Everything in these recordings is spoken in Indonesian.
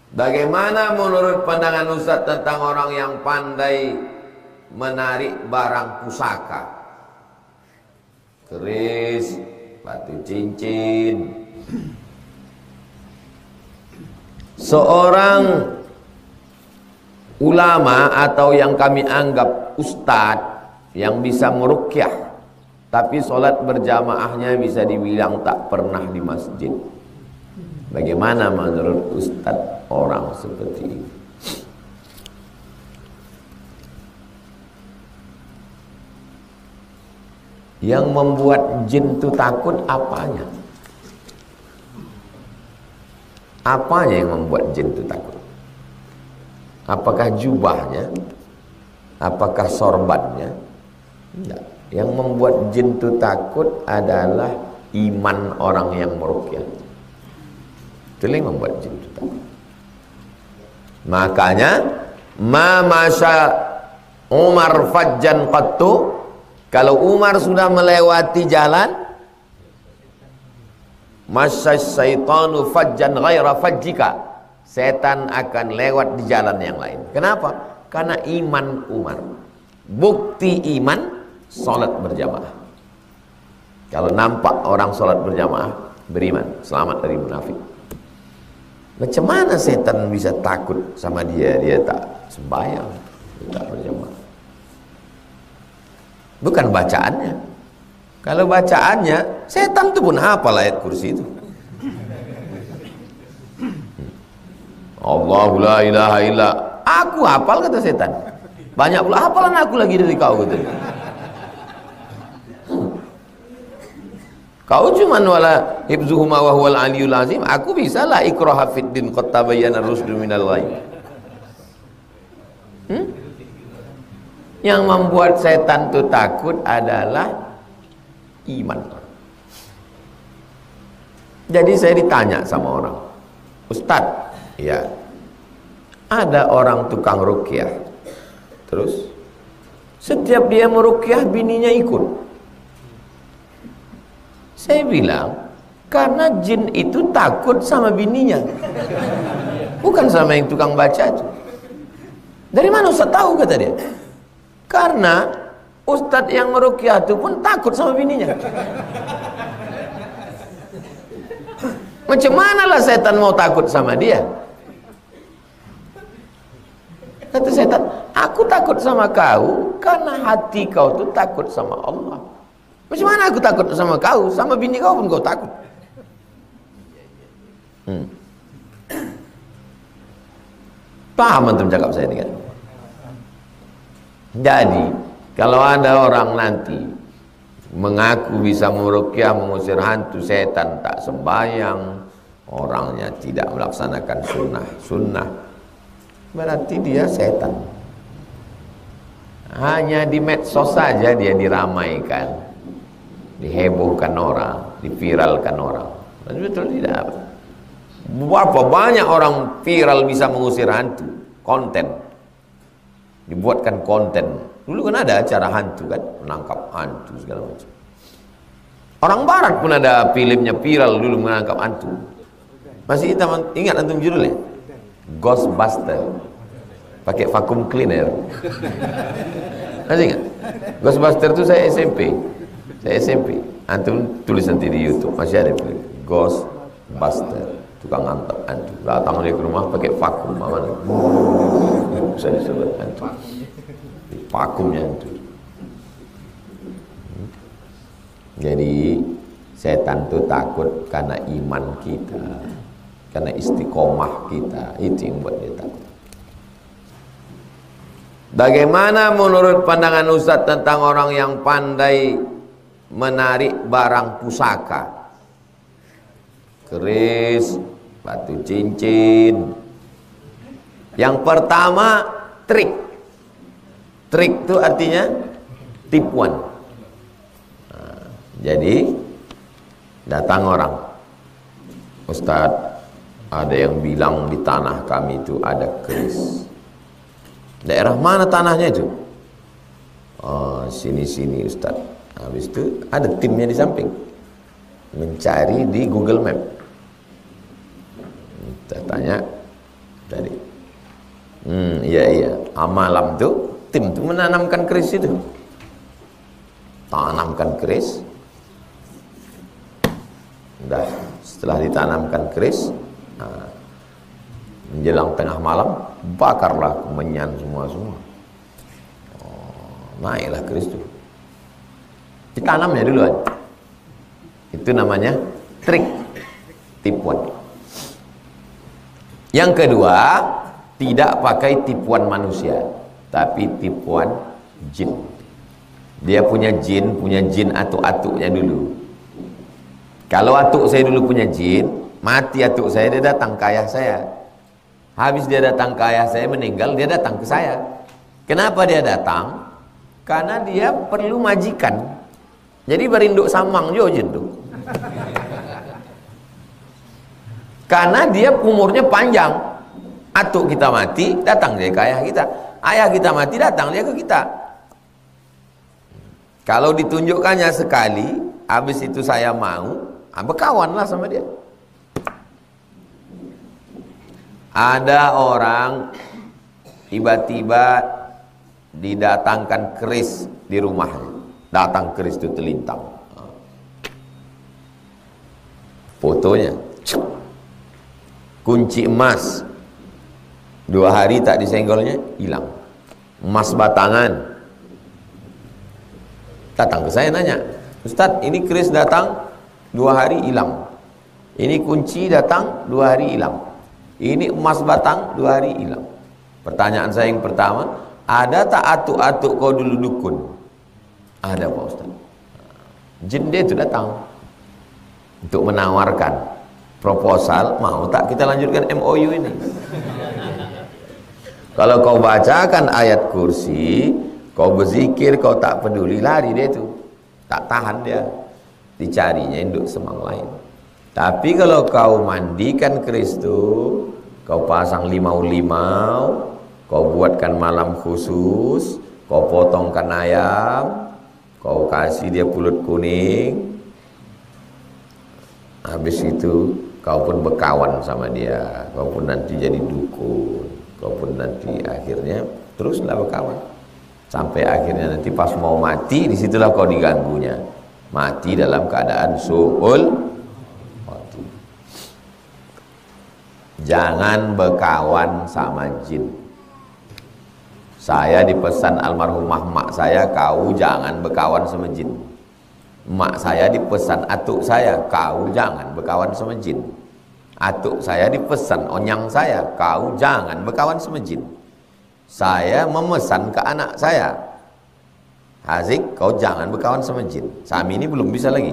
Bagaimana menurut pandangan Ustaz tentang orang yang pandai menarik barang pusaka? Keris, batu cincin. Seorang ulama atau yang kami anggap ustadz yang bisa meruqyah, tapi sholat berjamaahnya bisa dibilang tak pernah di masjid. Bagaimana menurut ustadz orang seperti ini? Yang membuat jin itu takut apanya? Apanya yang membuat jin itu takut? Apakah jubahnya? Apakah sorbannya? Tidak. Yang membuat jin itu takut adalah iman orang yang meruqyah. Itu yang membuat jin itu takut. Makanya ma masya Umar fajjan qattu, kalau Umar sudah melewati jalan, masya syaitanu fajjan ghaira fajjika, setan akan lewat di jalan yang lain. Kenapa? Karena iman Umar. Bukti iman sholat berjamaah. Kalau nampak orang sholat berjamaah, beriman, selamat dari munafik. Macam mana setan bisa takut sama dia? Dia tak sembahyang, tak berjamaah. Bukan bacaannya. Kalau bacaannya, setan itu pun hafal ayat kursi itu. Allahu la ilaha illa. Aku hafal, kata setan. Banyak pula hafalan aku lagi dari kau, gitu. Kau cuman wala hibzuhuma wa huwal aliyul azim. Aku bisa la ikraha fid din qad tabayyana ar-rusdu minal ghayy. Yang membuat setan itu takut adalah iman. Jadi saya ditanya sama orang, Ustadz, ya, ada orang tukang ruqyah, terus setiap dia meruqyah bininya ikut. Saya bilang, karena jin itu takut sama bininya, bukan sama yang tukang baca itu. Dari mana Ustaz tahu, kata dia? Karena Ustadz yang meruqyah itu pun takut sama bininya. Macam mana lah setan mau takut sama dia? Kata setan, aku takut sama kau karena hati kau tuh takut sama Allah. Macam mana aku takut sama kau? Sama bini kau pun kau takut. Paham antum cakap saya ini kan? Jadi kalau ada orang nanti mengaku bisa meruqyah, mengusir hantu, setan, tak sembahyang, orangnya tidak melaksanakan sunnah, berarti dia setan. Hanya di medsos saja dia diramaikan, dihebohkan orang, diviralkan orang. Betul tidak? Berapa banyak orang viral bisa mengusir hantu? Konten, dibuatkan konten. Dulu kan ada acara hantu kan, menangkap hantu segala macam. Orang barat pun ada filmnya viral dulu menangkap hantu. Masih ingat antum judulnya? Ghostbuster. Pakai vacuum cleaner. Masih ingat? Ghostbuster itu saya SMP. Antum tulis nanti di YouTube, masih ada film Ghostbuster. Tukang angkat hantu. Datang dia ke rumah pakai vakum, mana? Bisa disebut hantu. Vakumnya hantu. Jadi setan itu takut karena iman kita, karena istiqomah kita, itu yang buat dia takut. Bagaimana menurut pandangan Ustaz tentang orang yang pandai menarik barang pusaka? Keris, batu cincin. Yang pertama, trik. Trik itu artinya tipuan. Nah, jadi datang orang, Ustadz, ada yang bilang di tanah kami itu ada keris. Daerah mana tanahnya itu? Oh, sini Ustadz. Habis itu ada timnya di samping, mencari di Google Map. Kita tanya, tadi. Iya. Malam tuh tim tuh menanamkan keris itu. Tanamkan keris. Udah, setelah ditanamkan keris, menjelang tengah malam, bakarlah kemenyan semua. Naiklah keris itu. Ditanamnya duluan. Itu namanya trik, tipuan. Yang kedua, tidak pakai tipuan manusia, tapi tipuan jin. Dia punya jin atuk-atuknya dulu. Kalau atuk saya dulu punya jin, mati atuk saya, dia datang ke ayah saya. Habis dia datang ke ayah saya, meninggal, dia datang ke saya. Kenapa dia datang? Karena dia perlu majikan. Jadi berinduk samang jo jin tuh. Karena dia umurnya panjang. Atuk kita mati, datang dia ke ayah kita. Ayah kita mati, datang dia ke kita. Kalau ditunjukkannya sekali, habis itu saya mau, berkawanlah sama dia. Ada orang tiba-tiba didatangkan keris di rumahnya. Datang keris itu terlintang. Fotonya. Kunci emas. 2 hari tak disenggolnya, hilang. Emas batangan. Datang ke saya nanya, Ustadz, ini keris datang 2 hari hilang. Ini kunci datang 2 hari hilang. Ini emas batang 2 hari hilang. Pertanyaan saya yang pertama, ada tak atuk-atuk kau dulu dukun? Ada Pak Ustadz. Jin dia itu datang untuk menawarkan proposal, mau tak kita lanjutkan MOU ini? Kalau kau bacakan ayat kursi, kau berzikir, kau tak peduli, lari dia itu. Tak tahan dia. Dicarinya induk semang lain. Tapi kalau kau mandikan keris itu, kau pasang limau-limau, kau buatkan malam khusus, kau potongkan ayam, kau kasih dia pulut kuning, habis itu kau pun berkawan sama dia, kau pun nanti jadi dukun, kau pun nanti akhirnya teruslah berkawan. Sampai akhirnya nanti pas mau mati, disitulah kau diganggunya. Mati dalam keadaan su'ul mati. Jangan berkawan sama jin. Saya dipesan almarhumah mak saya, kau jangan berkawan sama jin. Mak saya dipesan atuk saya, kau jangan berkawan sama jin. Atuk saya dipesan onyang saya, kau jangan berkawan sama jin. Saya memesan ke anak saya, Hazik, kau jangan berkawan sama jin. Sami ini belum bisa lagi.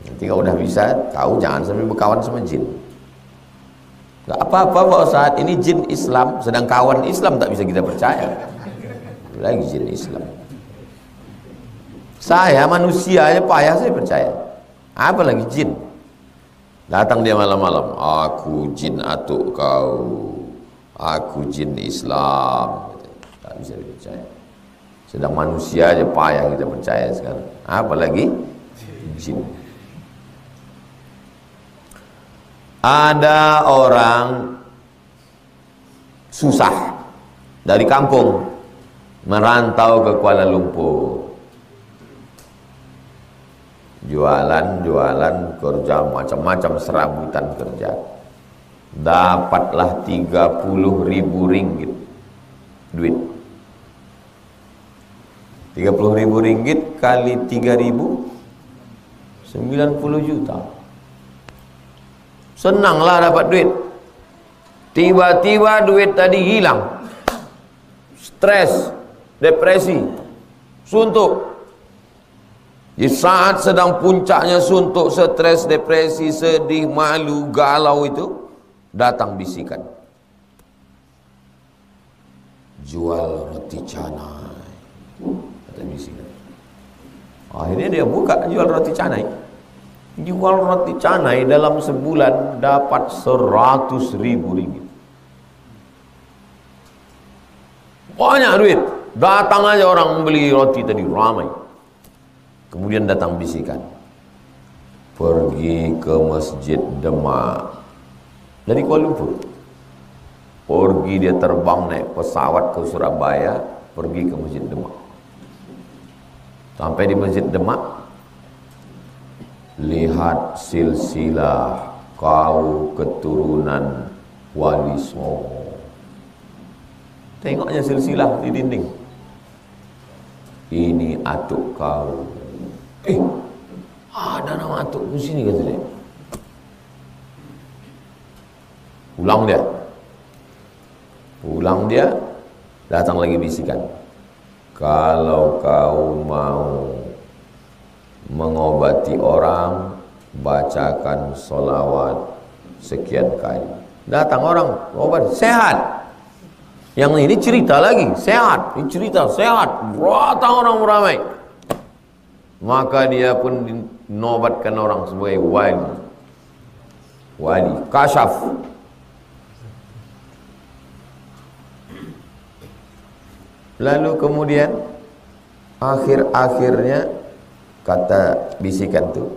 Nanti kau udah bisa, kau jangan sampai berkawan sama jin. Gak apa-apa Pak Ustaz, ini jin Islam, sedang kawan Islam tak bisa kita percaya. Lagi jin Islam. Saya manusia aja payah saya percaya. Apalagi jin. Datang dia malam-malam, aku jin atuk kau. Aku jin Islam. Tak bisa dipercaya. Sedang manusia aja payah kita percaya sekarang. Apalagi jin. Ada orang susah dari kampung merantau ke Kuala Lumpur. Jualan kerja macam-macam, serabutan kerja. Dapatlah 30.000 ringgit duit. 30.000 ringgit kali 3.000, 90 juta. Senanglah dapat duit. Tiba-tiba duit tadi hilang. Stres, depresi, suntuk. Di saat sedang puncaknya suntuk, stres, depresi, sedih, malu, galau itu, datang bisikan. Jual roti canai. Kata bisikan. Akhirnya dia buka jual roti canai. Jual roti canai dalam sebulan dapat 100.000 ringgit. Banyak duit. Datang aja orang membeli roti tadi, ramai. Kemudian datang bisikan. Pergi ke Masjid Demak. Dari Kuala Lumpur. Pergi dia terbang naik pesawat ke Surabaya, pergi ke Masjid Demak. Sampai di Masjid Demak, lihat silsilah kau keturunan Wali Songo. Tengoknya silsilah di dinding. Ini atuk kau. Ada nama atuk di sini kata dia. Pulang dia, datang lagi bisikan. Kalau kau mau mengobati orang, bacakan sholawat sekian kali. Datang orang, obat, sehat. Yang ini cerita lagi, sehat. Ini cerita, sehat. Datang orang ramai. Maka dia pun dinobatkan orang sebagai wali, kasyaf. Lalu kemudian akhir-akhirnya kata bisikan itu,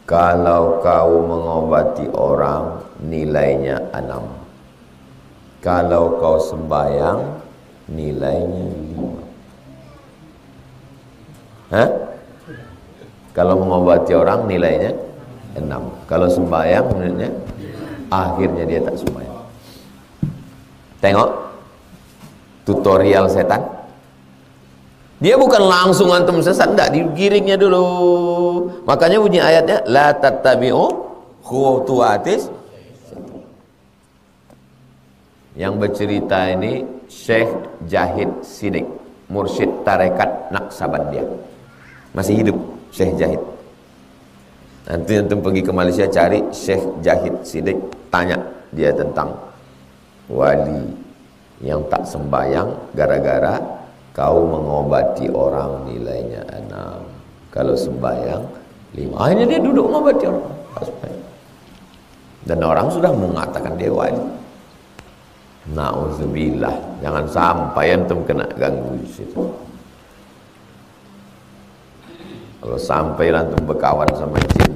kalau kau mengobati orang nilainya 6, kalau kau sembahyang nilainya 5. Kalau mengobati orang nilainya 6, kalau sembahyang nilainya, akhirnya dia tak sembahyang. Tengok tutorial setan. Dia bukan langsung antum sesat, enggak, digiringnya dulu. Makanya bunyi ayatnya la tattabi'u khutuwatis. Yang bercerita ini Syekh Jahid Siddiq, mursyid tarekat Naqsabandiyah. Masih hidup Syekh Jahid. Nanti antum pergi ke Malaysia cari Syekh Jahid Siddiq, tanya dia tentang wali yang tak sembahyang gara-gara kau mengobati orang nilainya 6, kalau sembahyang 5. Akhirnya dia duduk mengobati orang. Dan orang sudah mengatakan dia wali. Na'udzubillah, jangan sampai antum kena ganggu di situ. Kalau sampai antum berkawan sama jin,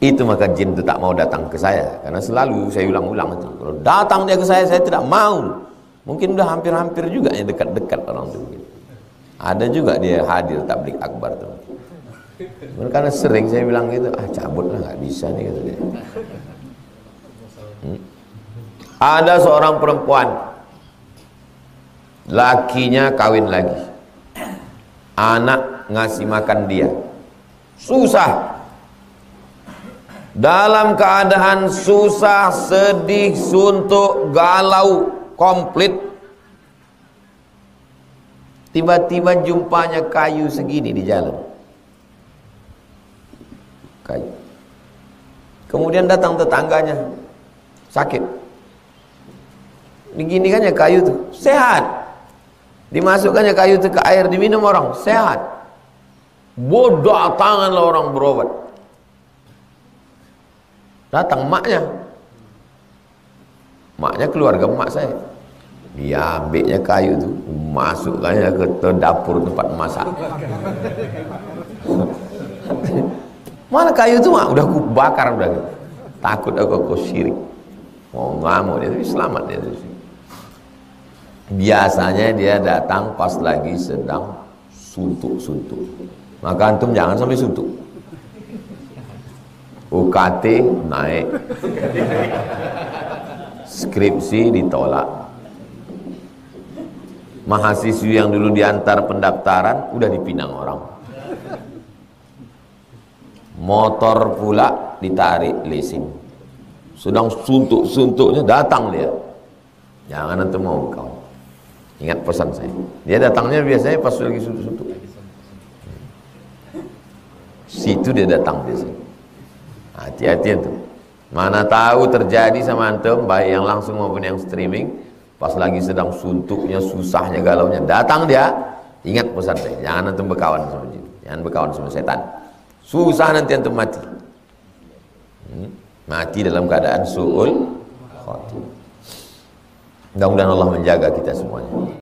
itu maka jin itu tak mau datang ke saya, karena selalu saya ulang-ulang itu. Kalau datang dia ke saya tidak mau. Mungkin udah hampir-hampir juga yang dekat-dekat orang itu. Ada juga dia hadir tablik akbar tuh. Karena sering saya bilang gitu, cabutlah, nggak bisa nih kata dia. Ada seorang perempuan, lakinya kawin lagi, anak ngasih makan dia, susah. Dalam keadaan susah, sedih, suntuk, galau, komplit, tiba-tiba jumpanya kayu segini di jalan. Kayu. Kemudian datang tetangganya, sakit. Diginikannya kayu itu, sehat. Dimasukkannya kayu itu ke air, diminum orang, sehat. Bodoh tanganlah orang berobat. Datang maknya keluarga emak saya. Dia ambilnya kayu itu, masukkannya ke dapur tempat masak. Mana kayu itu mak? Udah aku bakar udah. Takut aku syirik. Mau ngamuk dia, tapi selamat dia. Biasanya dia datang pas lagi sedang suntuk-suntuk. Maka antum jangan sampai suntuk. UKT naik, skripsi ditolak, mahasiswi yang dulu diantar pendaftaran udah dipinang orang, motor pula ditarik leasing, sedang suntuk-suntuknya datang dia. Jangan nanti mau kawan, ingat pesan saya. Dia datangnya biasanya pas lagi suntuk-suntuk, situ dia datang biasanya. Hati-hati itu. Mana tahu terjadi sama antum, baik yang langsung maupun yang streaming, pas lagi sedang suntuknya, susahnya, galaunya, datang dia. Ingat pesan saya, jangan antum berkawan sama jin, jangan berkawan sama setan. Susah nanti antum mati. Mati dalam keadaan su'ul khotimah. Mudah-mudahan Allah menjaga kita semuanya.